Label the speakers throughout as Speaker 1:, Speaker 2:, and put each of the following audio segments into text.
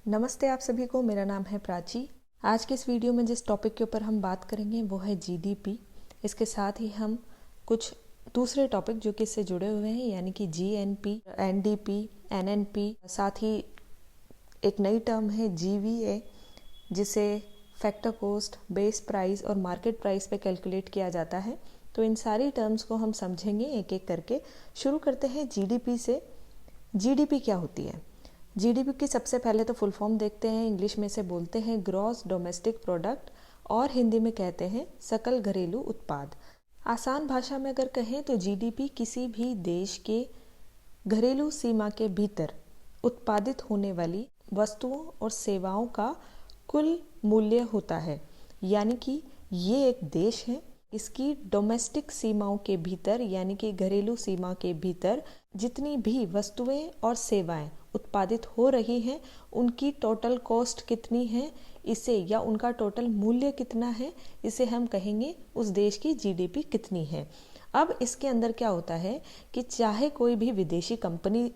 Speaker 1: नमस्ते आप सभी को। मेरा नाम है प्राची। आज के इस वीडियो में जिस टॉपिक के ऊपर हम बात करेंगे वो है जीडीपी। इसके साथ ही हम कुछ दूसरे टॉपिक जो कि इससे जुड़े हुए हैं यानी कि जीएनपी, एनडीपी, एनएनपी, साथ ही एक नई टर्म है जीवीए जिसे फैक्टर कॉस्ट, बेस प्राइस और मार्केट प्राइस पे कैलकुलेट किया जाता है। तो इन सारी टर्म्स को हम समझेंगे एक एक करके। शुरू करते हैं जीडीपी से। जीडीपी क्या होती है? जीडीपी की सबसे पहले तो फुल फॉर्म देखते हैं। इंग्लिश में से बोलते हैं ग्रॉस डोमेस्टिक प्रोडक्ट और हिंदी में कहते हैं सकल घरेलू उत्पाद। आसान भाषा में अगर कहें तो जीडीपी किसी भी देश के घरेलू सीमा के भीतर उत्पादित होने वाली वस्तुओं और सेवाओं का कुल मूल्य होता है। यानी कि ये एक देश है, इसकी डोमेस्टिक सीमाओं के भीतर यानी कि घरेलू सीमा के भीतर जितनी भी वस्तुएं और सेवाएं उत्पादित हो रही हैं उनकी टोटल कॉस्ट कितनी है, इसे या उनका टोटल मूल्य कितना है, इसे हम कहेंगे उस देश की जीडीपी कितनी है। अब इसके अंदर क्या होता है कि चाहे कोई भी विदेशी कंपनी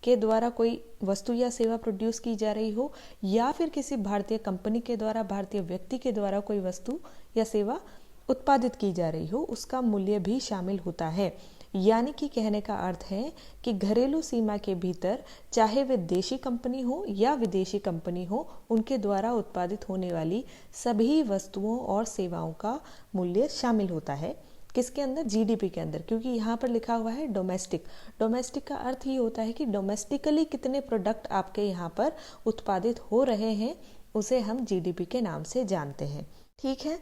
Speaker 1: के द्वारा कोई वस्तु या सेवा प्रोड्यूस की जा रही हो या फिर किसी भारतीय कंपनी के द्वारा, भारतीय व्यक्ति के द्वारा कोई वस्तु या सेवा उत्पादित की जा रही हो, उसका मूल्य भी शामिल होता है। यानी कि कहने का अर्थ है कि घरेलू सीमा के भीतर चाहे वे देशी कंपनी हो या विदेशी कंपनी हो, उनके द्वारा उत्पादित होने वाली सभी वस्तुओं और सेवाओं का मूल्य शामिल होता है। किसके अंदर? जीडीपी के अंदर। क्योंकि यहाँ पर लिखा हुआ है डोमेस्टिक। डोमेस्टिक का अर्थ ये होता है कि डोमेस्टिकली कितने प्रोडक्ट आपके यहाँ पर उत्पादित हो रहे हैं, उसे हम जीडीपी के नाम से जानते हैं। ठीक है,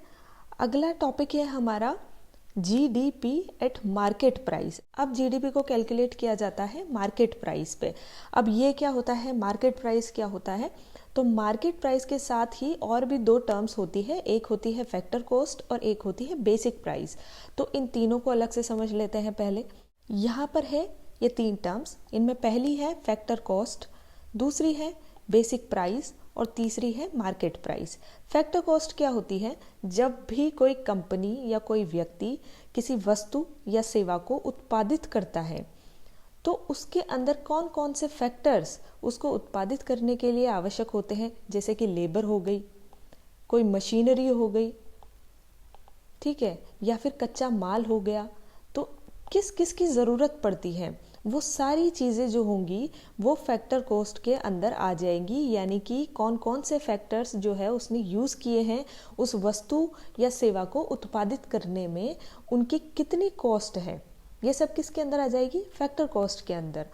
Speaker 1: अगला टॉपिक है हमारा जीडीपी एट मार्केट प्राइस। अब जीडीपी को कैलकुलेट किया जाता है मार्केट प्राइस पे। अब ये क्या होता है? मार्केट प्राइस क्या होता है? तो मार्केट प्राइस के साथ ही और भी दो टर्म्स होती है, एक होती है फैक्टर कॉस्ट और एक होती है बेसिक प्राइस। तो इन तीनों को अलग से समझ लेते हैं पहले। यहाँ पर है ये तीन टर्म्स, इनमें पहली है फैक्टर कॉस्ट, दूसरी है बेसिक प्राइस और तीसरी है मार्केट प्राइस। फैक्टर कॉस्ट क्या होती है? जब भी कोई कंपनी या कोई व्यक्ति किसी वस्तु या सेवा को उत्पादित करता है तो उसके अंदर कौन कौन से फैक्टर्स उसको उत्पादित करने के लिए आवश्यक होते हैं, जैसे कि लेबर हो गई, कोई मशीनरी हो गई, ठीक है, या फिर कच्चा माल हो गया। तो किस किस की ज़रूरत पड़ती है, वो सारी चीज़ें जो होंगी वो फैक्टर कॉस्ट के अंदर आ जाएंगी। यानी कि कौन कौन से फैक्टर्स जो है उसने यूज़ किए हैं उस वस्तु या सेवा को उत्पादित करने में, उनकी कितनी कॉस्ट है, ये सब किसके अंदर आ जाएगी? फैक्टर कॉस्ट के अंदर।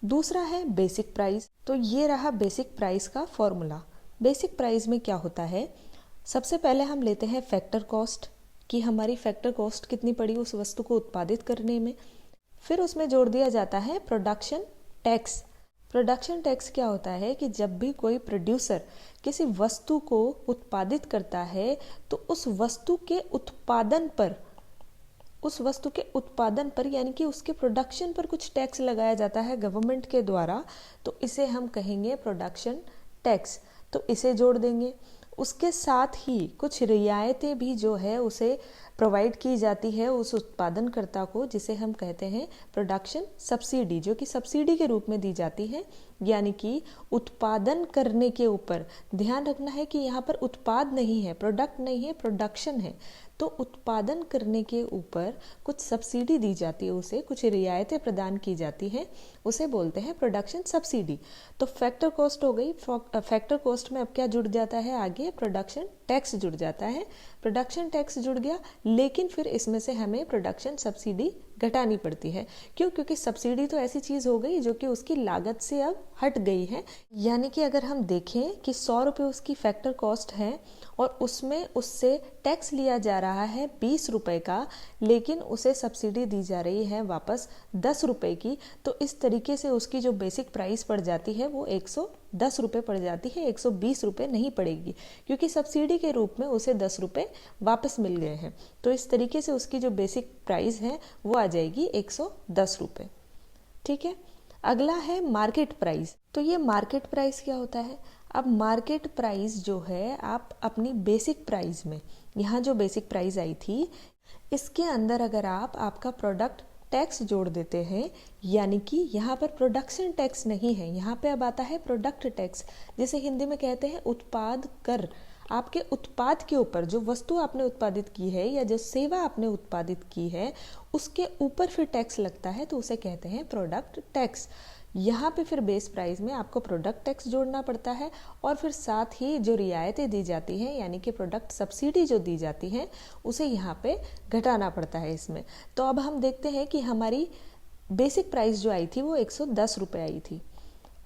Speaker 1: दूसरा है बेसिक प्राइस। तो ये रहा बेसिक प्राइस का फॉर्मूला। बेसिक प्राइस में क्या होता है? सबसे पहले हम लेते हैं फैक्टर कॉस्ट कि हमारी फैक्टर कॉस्ट कितनी पड़ी उस वस्तु को उत्पादित करने में। फिर उसमें जोड़ दिया जाता है प्रोडक्शन टैक्स। प्रोडक्शन टैक्स क्या होता है कि जब भी कोई प्रोड्यूसर किसी वस्तु को उत्पादित करता है तो उस वस्तु के उत्पादन पर यानी कि उसके प्रोडक्शन पर कुछ टैक्स लगाया जाता है गवर्नमेंट के द्वारा, तो इसे हम कहेंगे प्रोडक्शन टैक्स। तो इसे जोड़ देंगे। उसके साथ ही कुछ रियायतें भी जो है उसे प्रोवाइड की जाती है उस उत्पादनकर्ता को, जिसे हम कहते हैं प्रोडक्शन सब्सिडी, जो कि सब्सिडी के रूप में दी जाती है। यानी कि उत्पादन करने के ऊपर ध्यान रखना है कि यहाँ पर उत्पाद नहीं है, प्रोडक्ट नहीं है, प्रोडक्शन है। तो उत्पादन करने के ऊपर कुछ सब्सिडी दी जाती है, उसे कुछ रियायतें प्रदान की जाती हैं, उसे बोलते हैं प्रोडक्शन सब्सिडी। तो फैक्टर कॉस्ट हो गई। फैक्टर कॉस्ट में अब क्या जुड़ जाता है आगे? प्रोडक्शन टैक्स जुड़ जाता है। प्रोडक्शन टैक्स जुड़ गया, लेकिन फिर इसमें से हमें प्रोडक्शन सब्सिडी घटानी पड़ती है। क्यों? क्योंकि सब्सिडी तो ऐसी चीज हो गई जो कि उसकी लागत से अब हट गई है। यानी कि अगर हम देखें कि 100 रुपये उसकी फैक्टर कॉस्ट है और उसमें उससे टैक्स लिया जा रहा है 20 रुपए का, लेकिन उसे सब्सिडी दी जा रही है वापस 10 रुपए की, तो इस तरीके से उसकी जो बेसिक प्राइस पड़ जाती है वो 110 रुपये पड़ जाती है, 120 रुपये नहीं पड़ेगी, क्योंकि सब्सिडी के रूप में उसे 10 रुपये वापस मिल गए हैं। तो इस तरीके से उसकी जो बेसिक प्राइस है वो आ जाएगी 110 रुपये। ठीक है, अगला है मार्केट प्राइस। तो ये मार्केट प्राइस क्या होता है? अब मार्केट प्राइस जो है आप अपनी बेसिक प्राइस में, यहाँ जो बेसिक प्राइस आई थी इसके अंदर अगर आप आपका प्रोडक्ट टैक्स जोड़ देते हैं, यानी कि यहाँ पर प्रोडक्शन टैक्स नहीं है, यहाँ पे अब आता है प्रोडक्ट टैक्स, जिसे हिंदी में कहते हैं उत्पाद कर। आपके उत्पाद के ऊपर, जो वस्तु आपने उत्पादित की है या जो सेवा आपने उत्पादित की है, उसके ऊपर फिर टैक्स लगता है, तो उसे कहते हैं प्रोडक्ट टैक्स। यहाँ पे फिर बेस प्राइस में आपको प्रोडक्ट टैक्स जोड़ना पड़ता है, और फिर साथ ही जो रियायतें दी जाती हैं, यानी कि प्रोडक्ट सब्सिडी जो दी जाती हैं, उसे यहाँ पे घटाना पड़ता है इसमें। तो अब हम देखते हैं कि हमारी बेसिक प्राइस जो आई थी वो 110 रुपये आई थी।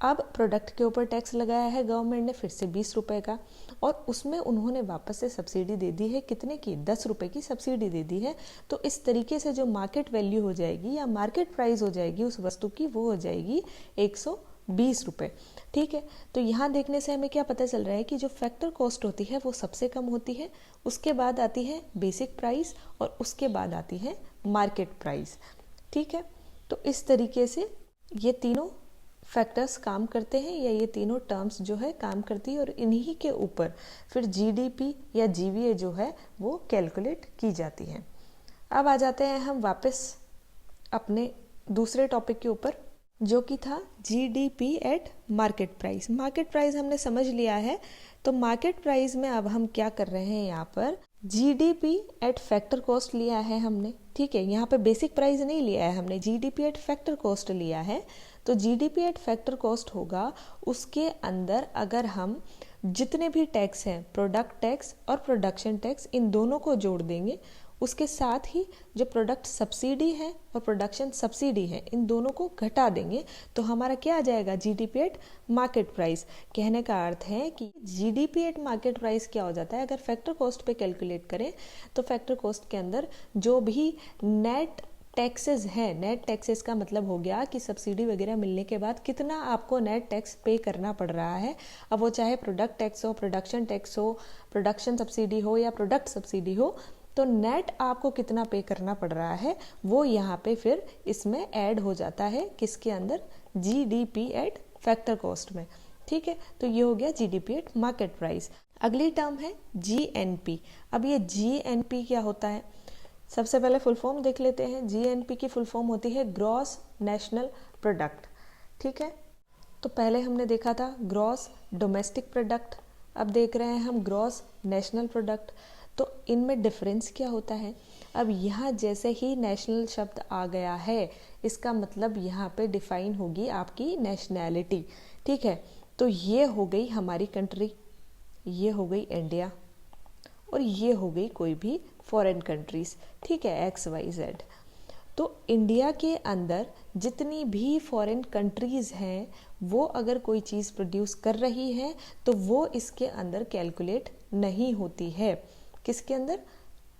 Speaker 1: अब प्रोडक्ट के ऊपर टैक्स लगाया है गवर्नमेंट ने फिर से 20 रुपये का, और उसमें उन्होंने वापस से सब्सिडी दे दी है, कितने की? 10 रुपये की सब्सिडी दे दी है। तो इस तरीके से जो मार्केट वैल्यू हो जाएगी या मार्केट प्राइस हो जाएगी उस वस्तु की, वो हो जाएगी 120 रुपये। ठीक है, तो यहाँ देखने से हमें क्या पता चल रहा है कि जो फैक्टर कॉस्ट होती है वो सबसे कम होती है, उसके बाद आती है बेसिक प्राइस, और उसके बाद आती है मार्केट प्राइस। ठीक है, तो इस तरीके से ये तीनों फैक्टर्स काम करते हैं, या ये तीनों टर्म्स जो है काम करती है, और इन्हीं के ऊपर फिर जीडीपी या जीवीए जो है वो कैलकुलेट की जाती है। अब आ जाते हैं हम वापस अपने दूसरे टॉपिक के ऊपर, जो कि था GDP at market price. Market price हमने समझ लिया है, तो मार्केट प्राइस में अब हम क्या कर रहे हैं, यहाँ पर जीडीपी एट फैक्टर कॉस्ट लिया है हमने। ठीक है, यहाँ पे बेसिक प्राइस नहीं लिया है हमने, जीडीपी एट फैक्टर कॉस्ट लिया है। तो जीडीपी एट फैक्टर कॉस्ट होगा, उसके अंदर अगर हम जितने भी टैक्स हैं, प्रोडक्ट टैक्स और प्रोडक्शन टैक्स, इन दोनों को जोड़ देंगे, उसके साथ ही जो प्रोडक्ट सब्सिडी है और प्रोडक्शन सब्सिडी है, इन दोनों को घटा देंगे, तो हमारा क्या आ जाएगा? GDP at market price. कहने का अर्थ है कि जीडीपी एट मार्केट प्राइस क्या हो जाता है, अगर फैक्टर कॉस्ट पे कैलकुलेट करें तो फैक्टर कॉस्ट के अंदर जो भी नेट टैक्सेस है, नेट टैक्सेस का मतलब हो गया कि सब्सिडी वगैरह मिलने के बाद कितना आपको नेट टैक्स पे करना पड़ रहा है। अब वो चाहे प्रोडक्ट टैक्स हो, प्रोडक्शन टैक्स हो, प्रोडक्शन सब्सिडी हो या प्रोडक्ट सब्सिडी हो, तो नेट आपको कितना पे करना पड़ रहा है वो यहाँ पे फिर इसमें ऐड हो जाता है, किसके अंदर? जीडीपी एट फैक्टर कॉस्ट में। ठीक है, तो ये हो गया जीडीपी एट मार्केट प्राइस। अगली टर्म है जीएनपी। अब ये जीएनपी क्या होता है? सबसे पहले फुल फॉर्म देख लेते हैं। जीएनपी की फुल फॉर्म होती है ग्रॉस नेशनल प्रोडक्ट। ठीक है, तो पहले हमने देखा था ग्रॉस डोमेस्टिक प्रोडक्ट, अब देख रहे हैं हम ग्रॉस नेशनल प्रोडक्ट। तो इनमें डिफरेंस क्या होता है? अब यहाँ जैसे ही नेशनल शब्द आ गया है, इसका मतलब यहाँ पे डिफाइन होगी आपकी नेशनैलिटी। ठीक है, तो ये हो गई हमारी कंट्री, ये हो गई इंडिया, और ये हो गई कोई भी फॉरेन कंट्रीज। ठीक है, XYZ। तो इंडिया के अंदर जितनी भी फॉरेन कंट्रीज हैं, वो अगर कोई चीज़ प्रोड्यूस कर रही है तो वो इसके अंदर कैलकुलेट नहीं होती है। किसके अंदर?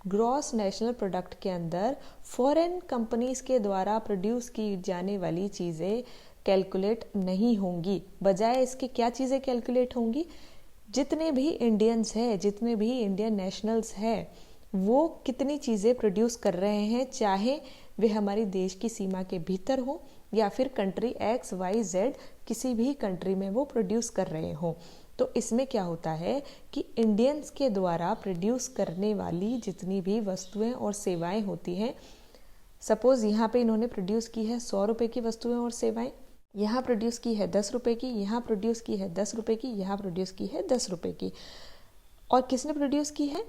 Speaker 1: ग्रॉस नेशनल प्रोडक्ट के अंदर फॉरेन कंपनीज के द्वारा प्रोड्यूस की जाने वाली चीज़ें कैलकुलेट नहीं होंगी। बजाय इसके क्या चीज़ें कैलकुलेट होंगी? जितने भी इंडियंस हैं, जितने भी इंडियन नेशनल्स हैं, वो कितनी चीज़ें प्रोड्यूस कर रहे हैं, चाहे वे हमारी देश की सीमा के भीतर हो या फिर कंट्री XYZ किसी भी कंट्री में वो प्रोड्यूस कर रहे हो। तो इसमें क्या होता है कि इंडियंस के द्वारा प्रोड्यूस करने वाली जितनी भी वस्तुएं और सेवाएं होती हैं, सपोज यहाँ पे इन्होंने प्रोड्यूस की है 100 रुपये की वस्तुएं और सेवाएं, यहाँ प्रोड्यूस की है 10 रुपये की, यहाँ प्रोड्यूस की है 10 रुपये की, यहाँ प्रोड्यूस की है 10 रुपये की। और किसने प्रोड्यूस की है?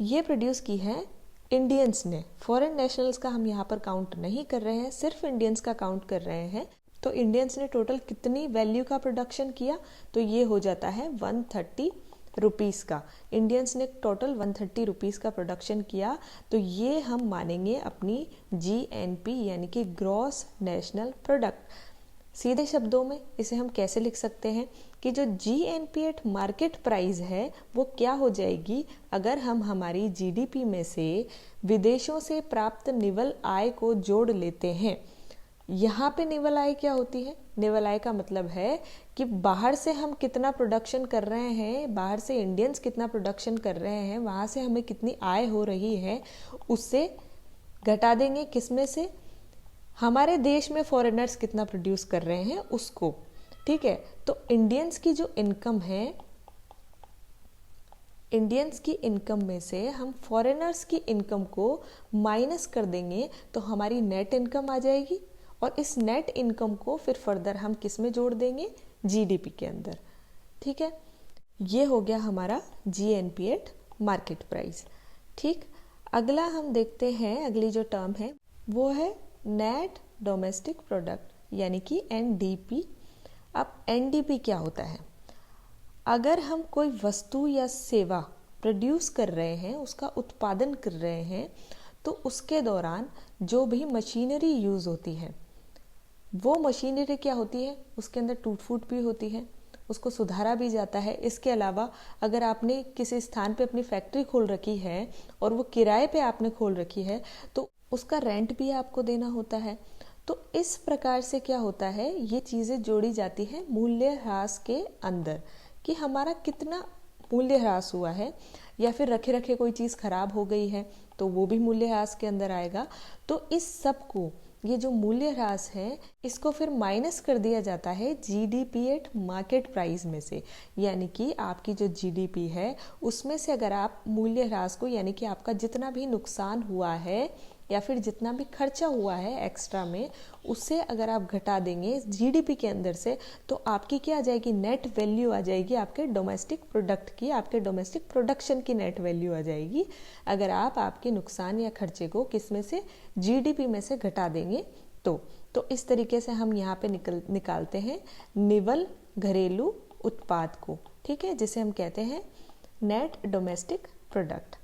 Speaker 1: ये प्रोड्यूस की है इंडियंस ने। फॉरेन नेशनल्स का हम यहाँ पर काउंट नहीं कर रहे हैं, सिर्फ इंडियंस का काउंट कर रहे हैं। तो इंडियंस ने टोटल कितनी वैल्यू का प्रोडक्शन किया? तो ये हो जाता है 130 रुपीज़ का। इंडियंस ने टोटल 130 रुपीज़ का प्रोडक्शन किया, तो ये हम मानेंगे अपनी GNP यानी कि ग्रॉस नेशनल प्रोडक्ट। सीधे शब्दों में इसे हम कैसे लिख सकते हैं कि जो GNP एट मार्केट प्राइस है वो क्या हो जाएगी अगर हम हमारी GDP में से विदेशों से प्राप्त निवल आय को जोड़ लेते हैं। यहाँ पे निवल आय क्या होती है? निवल आय का मतलब है कि बाहर से हम कितना प्रोडक्शन कर रहे हैं, बाहर से इंडियंस कितना प्रोडक्शन कर रहे हैं, वहाँ से हमें कितनी आय हो रही है, उससे घटा देंगे किसमें से? हमारे देश में फॉरेनर्स कितना प्रोड्यूस कर रहे हैं उसको। ठीक है, तो इंडियंस की जो इनकम है, इंडियंस की इनकम में से हम फॉरेनर्स की इनकम को माइनस कर देंगे तो हमारी नेट इनकम आ जाएगी, और इस नेट इनकम को फिर फर्दर हम किस में जोड़ देंगे, जीडीपी के अंदर। ठीक है, ये हो गया हमारा जीएनपी एट मार्केट प्राइस। ठीक, अगला हम देखते हैं, अगली जो टर्म है वो है नेट डोमेस्टिक प्रोडक्ट यानी कि एनडीपी। अब एनडीपी क्या होता है? अगर हम कोई वस्तु या सेवा प्रोड्यूस कर रहे हैं, उसका उत्पादन कर रहे हैं, तो उसके दौरान जो भी मशीनरी यूज़ होती है, वो मशीनरी क्या होती है, उसके अंदर टूट फूट भी होती है, उसको सुधारा भी जाता है। इसके अलावा अगर आपने किसी स्थान पे अपनी फैक्ट्री खोल रखी है और वो किराए पे आपने खोल रखी है, तो उसका रेंट भी आपको देना होता है। तो इस प्रकार से क्या होता है, ये चीज़ें जोड़ी जाती है मूल्यह्रास के अंदर, कि हमारा कितना मूल्यह्रास हुआ है, या फिर रखे रखे कोई चीज़ खराब हो गई है तो वो भी मूल्यह्रास के अंदर आएगा। तो इस सब को, ये जो मूल्यह्रास है, इसको फिर माइनस कर दिया जाता है जीडीपी एट मार्केट प्राइस में से। यानी कि आपकी जो जीडीपी है उसमें से अगर आप मूल्यह्रास को, यानी कि आपका जितना भी नुकसान हुआ है या फिर जितना भी खर्चा हुआ है एक्स्ट्रा में, उससे अगर आप घटा देंगे जीडीपी के अंदर से, तो आपकी क्या आ जाएगी, नेट वैल्यू आ जाएगी आपके डोमेस्टिक प्रोडक्ट की, आपके डोमेस्टिक प्रोडक्शन की नेट वैल्यू आ जाएगी, अगर आप आपके नुकसान या खर्चे को किस में से, जीडीपी में से घटा देंगे तो इस तरीके से हम यहाँ पे निकालते हैं निवल घरेलू उत्पाद को। ठीक है, जिसे हम कहते हैं नेट डोमेस्टिक प्रोडक्ट।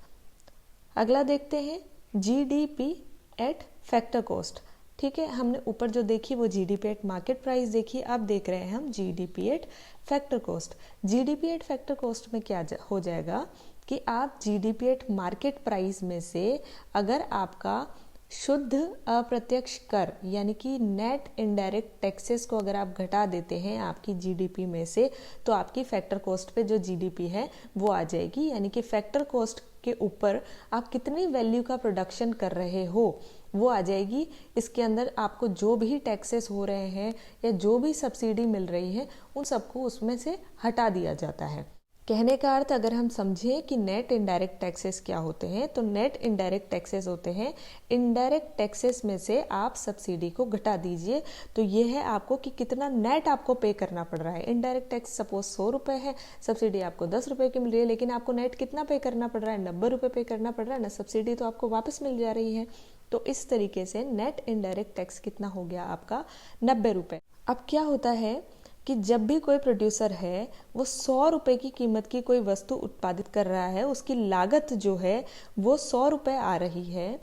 Speaker 1: अगला देखते हैं जीडीपी एट फैक्टर कॉस्ट। ठीक है, हमने ऊपर जो देखी वो जीडीपी एट मार्केट प्राइस देखी, अब देख रहे हैं हम GDP at factor cost. GDP at factor cost में क्या हो जाएगा कि आप जीडीपी एट मार्केट प्राइस में से अगर आपका शुद्ध अप्रत्यक्ष कर यानी कि नेट इनडायरेक्ट टैक्सेस को अगर आप घटा देते हैं आपकी जीडीपी में से, तो आपकी फैक्टर कॉस्ट पे जो जीडीपी है वो आ जाएगी। यानी कि फैक्टर कॉस्ट के ऊपर आप कितनी वैल्यू का प्रोडक्शन कर रहे हो वो आ जाएगी। इसके अंदर आपको जो भी टैक्सेस हो रहे हैं या जो भी सब्सिडी मिल रही है, उन सबको उसमें से हटा दिया जाता है। कहने का अर्थ अगर हम समझें कि नेट इनडायरेक्ट टैक्सेस क्या होते हैं, तो नेट इनडायरेक्ट टैक्सेस होते हैं इनडायरेक्ट टैक्सेस में से आप सब्सिडी को घटा दीजिए, तो ये है आपको कि कितना नेट आपको पे करना पड़ रहा है। इनडायरेक्ट टैक्स सपोज 100 रुपये है, सब्सिडी आपको 10 रुपये की मिल रही है, लेकिन आपको नेट कितना पे करना पड़ रहा है, 90 रुपये पे करना पड़ रहा है ना, सब्सिडी तो आपको वापस मिल जा रही है। तो इस तरीके से नेट इनडायरेक्ट टैक्स कितना हो गया आपका, 90 रुपये। अब क्या होता है कि जब भी कोई प्रोड्यूसर है वो 100 रुपये की कीमत की कोई वस्तु उत्पादित कर रहा है, उसकी लागत जो है वो 100 रुपये आ रही है,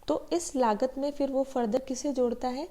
Speaker 1: तो इस लागत में फिर वो फर्दर किसे जोड़ता है,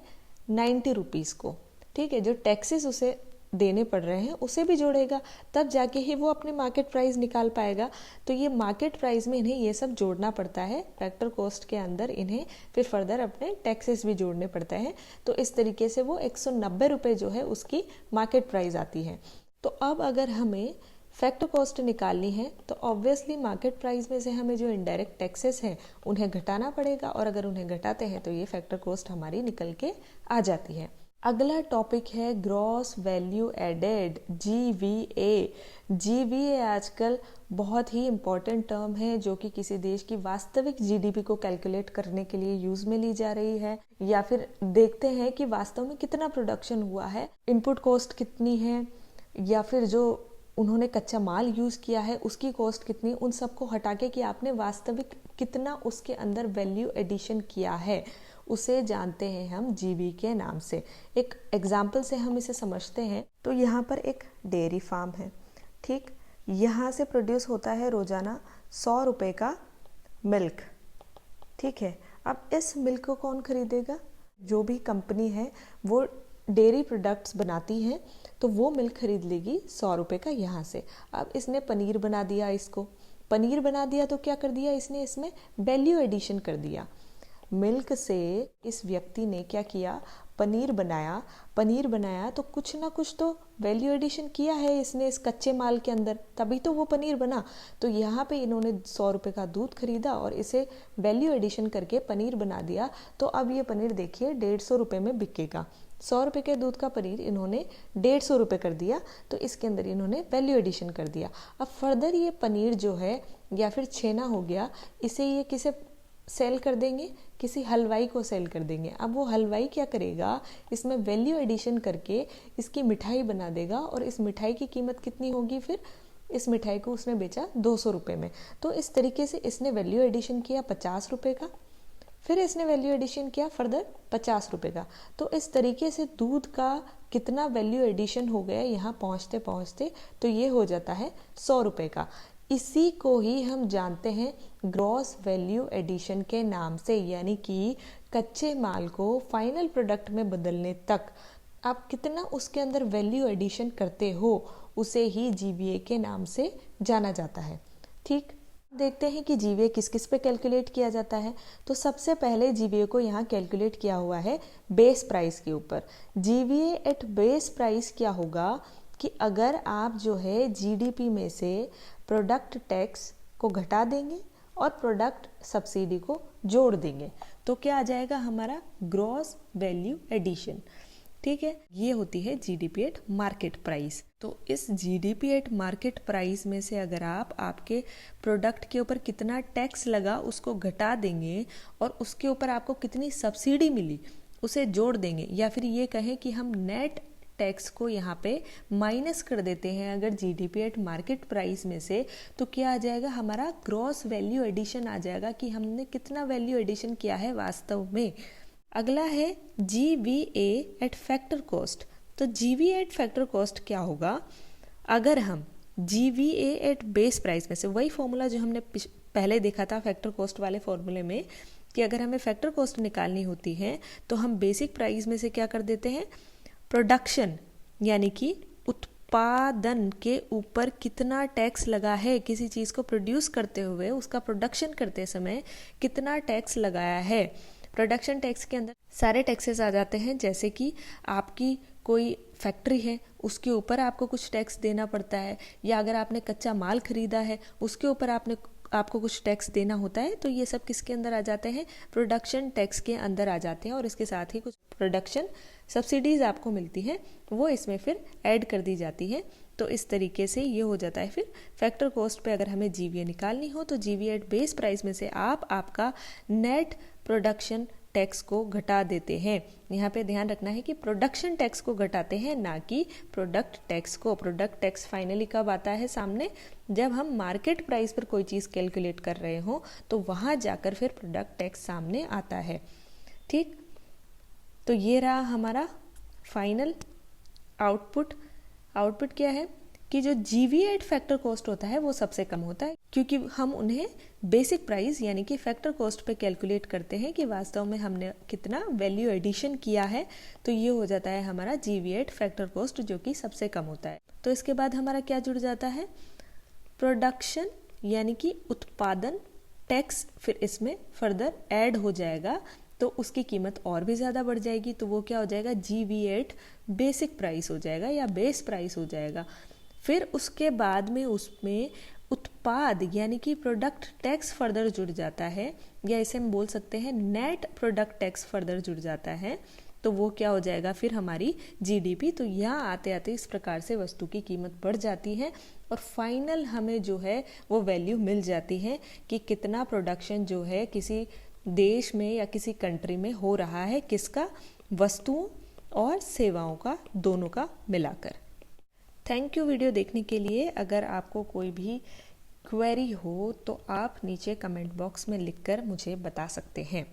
Speaker 1: 90 रुपीज़ को। ठीक है, जो टैक्सेस उसे देने पड़ रहे हैं उसे भी जोड़ेगा, तब जाके ही वो अपनी मार्केट प्राइस निकाल पाएगा। तो ये मार्केट प्राइस में इन्हें ये सब जोड़ना पड़ता है, फैक्टर कॉस्ट के अंदर इन्हें फिर फर्दर अपने टैक्सेस भी जोड़ने पड़ते हैं। तो इस तरीके से वो 190 रुपये जो है उसकी मार्केट प्राइस आती है। तो अब अगर हमें फैक्टर कॉस्ट निकालनी है तो ऑब्वियसली मार्केट प्राइस में से हमें जो इनडायरेक्ट टैक्सेस हैं उन्हें घटाना पड़ेगा, और अगर उन्हें घटाते हैं तो ये फैक्टर कॉस्ट हमारी निकल के आ जाती है। अगला टॉपिक है gross value added, GVA. GVA आजकल बहुत ही इम्पॉर्टेंट टर्म है जो कि किसी देश की वास्तविक जीडीपी को कैलकुलेट करने के लिए यूज में ली जा रही है, या फिर देखते हैं कि वास्तव में कितना प्रोडक्शन हुआ है, इनपुट कॉस्ट कितनी है, या फिर जो उन्होंने कच्चा माल यूज किया है उसकी कॉस्ट कितनी, उन सबको हटा के कि आपने वास्तविक कितना उसके अंदर वैल्यू एडिशन किया है, उसे जानते हैं हम जीवी के नाम से। एक एग्जाम्पल से हम इसे समझते हैं तो यहाँ पर एक डेयरी फार्म है। ठीक, यहाँ से प्रोड्यूस होता है रोजाना 100 रुपये का मिल्क। ठीक है, अब इस मिल्क को कौन खरीदेगा, जो भी कंपनी है वो डेयरी प्रोडक्ट्स बनाती है, तो वो मिल्क खरीद लेगी 100 रुपये का यहाँ से। अब इसने पनीर बना दिया, इसको पनीर बना दिया तो क्या कर दिया इसने, इसमें वैल्यू एडिशन कर दिया। मिल्क से इस व्यक्ति ने क्या किया, पनीर बनाया तो कुछ ना कुछ तो वैल्यू एडिशन किया है इसने इस कच्चे माल के अंदर, तभी तो वो पनीर बना। तो यहाँ पे इन्होंने 100 रुपये का दूध खरीदा और इसे वैल्यू एडिशन करके पनीर बना दिया, तो अब ये पनीर देखिए 150 रुपये में बिकेगा। 100 रुपये के दूध का पनीर इन्होंने 150 रुपये कर दिया, तो इसके अंदर इन्होंने वैल्यू एडिशन कर दिया। अब फर्दर ये पनीर जो है या फिर छेना हो गया, इसे ये किसे सेल कर देंगे, किसी हलवाई को सेल कर देंगे। अब वो हलवाई क्या करेगा, इसमें वैल्यू एडिशन करके इसकी मिठाई बना देगा, और इस मिठाई की कीमत कितनी होगी, फिर इस मिठाई को उसने बेचा 200 रुपये में। तो इस तरीके से इसने वैल्यू एडिशन किया 50 रुपये का, फिर इसने वैल्यू एडिशन किया फर्दर 50 रुपये का। तो इस तरीके से दूध का कितना वैल्यू एडिशन हो गया यहाँ पहुँचते पहुँचते, तो ये हो जाता है 100 रुपये का। इसी को ही हम जानते हैं ग्रॉस वैल्यू एडिशन के नाम से, यानी कि कच्चे माल को फाइनल प्रोडक्ट में बदलने तक आप कितना उसके अंदर वैल्यू एडिशन करते हो, उसे ही जीवीए के नाम से जाना जाता है। ठीक, देखते हैं कि जीवीए किस किस पे कैलकुलेट किया जाता है। तो सबसे पहले जीवीए को यहाँ कैलकुलेट किया हुआ है बेस प्राइस के ऊपर। जीवीए एट बेस प्राइस क्या होगा कि अगर आप जो है जीडीपी में से प्रोडक्ट टैक्स को घटा देंगे और प्रोडक्ट सब्सिडी को जोड़ देंगे, तो क्या आ जाएगा हमारा ग्रॉस वैल्यू एडिशन। ठीक है, ये होती है जीडीपी एट मार्केट प्राइस। तो इस जीडीपी एट मार्केट प्राइस में से अगर आप आपके प्रोडक्ट के ऊपर कितना टैक्स लगा उसको घटा देंगे और उसके ऊपर आपको कितनी सब्सिडी मिली उसे जोड़ देंगे, या फिर ये कहें कि हम नेट टैक्स को यहाँ पे माइनस कर देते हैं अगर जीडीपी एट मार्केट प्राइस में से, तो क्या आ जाएगा हमारा ग्रॉस वैल्यू एडिशन आ जाएगा कि हमने कितना वैल्यू एडिशन किया है वास्तव में। अगला है जीवीए एट फैक्टर कॉस्ट। तो जीवीए एट फैक्टर कॉस्ट क्या होगा, अगर हम जीवीए एट बेस प्राइस में से, वही फॉर्मूला जो हमने पहले देखा था फैक्टर कॉस्ट वाले फॉर्मूले में, कि अगर हमें फैक्टर कॉस्ट निकालनी होती है तो हम बेसिक प्राइस में से क्या कर देते हैं, प्रोडक्शन यानी कि उत्पादन के ऊपर कितना टैक्स लगा है, किसी चीज़ को प्रोड्यूस करते हुए उसका प्रोडक्शन करते समय कितना टैक्स लगाया है। प्रोडक्शन टैक्स के अंदर सारे टैक्सेस आ जाते हैं, जैसे कि आपकी कोई फैक्ट्री है उसके ऊपर आपको कुछ टैक्स देना पड़ता है, या अगर आपने कच्चा माल खरीदा है उसके ऊपर आपको कुछ टैक्स देना होता है। तो ये सब किसके अंदर आ जाते हैं, प्रोडक्शन टैक्स के अंदर आ जाते हैं, और इसके साथ ही कुछ प्रोडक्शन सब्सिडीज आपको मिलती हैं वो इसमें फिर ऐड कर दी जाती है। तो इस तरीके से ये हो जाता है। फिर फैक्टर कॉस्ट पे अगर हमें जीवीए निकालनी हो तो जीवीए एट बेस प्राइस में से आप आपका नेट प्रोडक्शन टैक्स को घटा देते हैं। यहाँ पे ध्यान रखना है कि प्रोडक्शन टैक्स को घटाते हैं, ना कि प्रोडक्ट टैक्स को। प्रोडक्ट टैक्स फाइनली कब आता है सामने, जब हम मार्केट प्राइस पर कोई चीज़ कैलकुलेट कर रहे हो, तो वहाँ जाकर फिर प्रोडक्ट टैक्स सामने आता है। ठीक, तो ये रहा हमारा फाइनल आउटपुट। आउटपुट क्या है कि जो जीवीए एट फैक्टर कॉस्ट होता है वो सबसे कम होता है, क्योंकि हम उन्हें बेसिक प्राइस यानी कि फैक्टर कॉस्ट पे कैलकुलेट करते हैं कि वास्तव में हमने कितना वैल्यू एडिशन किया है। तो ये हो जाता है हमारा जीवीए एट फैक्टर कॉस्ट, जो कि सबसे कम होता है। तो इसके बाद हमारा क्या जुड़ जाता है, प्रोडक्शन यानी कि उत्पादन टैक्स फिर इसमें फर्दर ऐड हो जाएगा, तो उसकी कीमत और भी ज़्यादा बढ़ जाएगी। तो वो क्या हो जाएगा, जीवीए एट बेसिक प्राइस हो जाएगा या बेस प्राइस हो जाएगा। फिर उसके बाद में उसमें उत्पाद यानी कि प्रोडक्ट टैक्स फर्दर जुड़ जाता है, या इसे हम बोल सकते हैं नेट प्रोडक्ट टैक्स फर्दर जुड़ जाता है। तो वो क्या हो जाएगा फिर हमारी जीडीपी। तो यहाँ आते आते इस प्रकार से वस्तु की कीमत बढ़ जाती है और फाइनल हमें जो है वो वैल्यू मिल जाती है कि कितना प्रोडक्शन जो है किसी देश में या किसी कंट्री में हो रहा है, किसका, वस्तुओं और सेवाओं का, दोनों का मिलाकर। थैंक यू वीडियो देखने के लिए। अगर आपको कोई भी क्वेरी हो तो आप नीचे कमेंट बॉक्स में लिखकर मुझे बता सकते हैं।